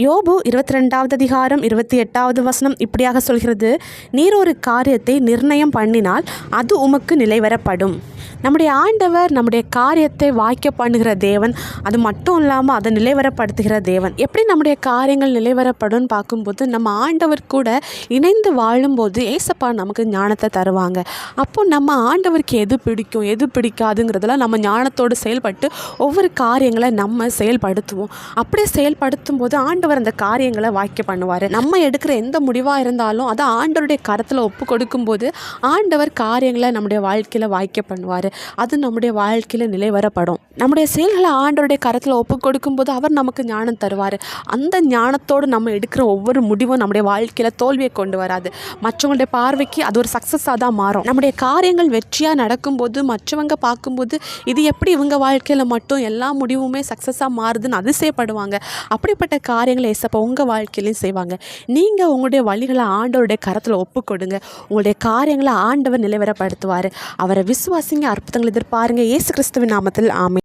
யோபு 22வது அதிகாரம் 28வது வசனம் இப்படியாக சொல்கிறது, நீர் ஒரு காரியத்தை நிர்ணயம் பண்ணினால் அது உமக்கு நிலைவரப்படும். நம்முடைய ஆண்டவர் நம்முடைய காரியத்தை வாய்க்க பண்ணுகிற தேவன். அது மட்டும் இல்லாமல் அதை நிலைவரப்படுத்துகிற தேவன். எப்படி நம்முடைய காரியங்கள் நிலைவரப்படும் பார்க்கும்போது, நம்ம ஆண்டவர் கூட இணைந்து வாழும்போது ஏசப்பா நமக்கு ஞானத்தை தருவாங்க. அப்போது நம்ம ஆண்டவருக்கு எது பிடிக்கும் எது பிடிக்காதுங்கிறதுலாம் நம்ம ஞானத்தோடு செயல்பட்டு ஒவ்வொரு காரியங்களை நம்ம செயல்படுத்துவோம். அப்படியே செயல்படுத்தும் போது ஆண்டவர் அந்த காரியங்களை வாய்க்க பண்ணுவார். நம்ம எடுக்கிற எந்த முடிவாக இருந்தாலும் அதை ஆண்டவருடைய கரத்தில் ஒப்பு கொடுக்கும்போது ஆண்டவர் காரியங்களை நம்முடைய வாழ்க்கையில் வாய்க்க பண்ணுவார். அது நம்முடைய வாழ்க்கையில் நிலைவரப்படும். நம்முடைய செயல்களை ஆண்டவருடைய கரத்தில் ஒப்பு கொடுக்கும்போது அவர் நமக்கு ஞானம் தருவார். அந்த ஞானத்தோடு நம்ம எடுக்கிற ஒவ்வொரு முடிவும் நம்முடைய வாழ்க்கையில் தோல்வியை கொண்டு வராது. மற்றவங்களுடைய பார்வைக்கு அது ஒரு சக்ஸஸாக தான் மாறும். நம்முடைய காரியங்கள் வெற்றியாக நடக்கும்போது மற்றவங்க பார்க்கும்போது இது எப்படி இவங்க வாழ்க்கையில் மட்டும் எல்லா முடிவுமே சக்ஸஸாக மாறுதுன்னு அதிசயப்படுவாங்க. அப்படிப்பட்ட காரியங்களை ஏசப்பா உங்கள் வாழ்க்கையிலையும் செய்வாங்க. நீங்கள் உங்களுடைய வழிகளை ஆண்டவருடைய கரத்தில் ஒப்பு கொடுங்க. உங்களுடைய காரியங்களை ஆண்டவர் நிலைவரப்படுத்துவார். அவரை விசுவாசிங்க, அற்புதங்கள் எதிர்பாருங்க. இயேசு கிறிஸ்துவின் நாமத்தில் ஆமென்.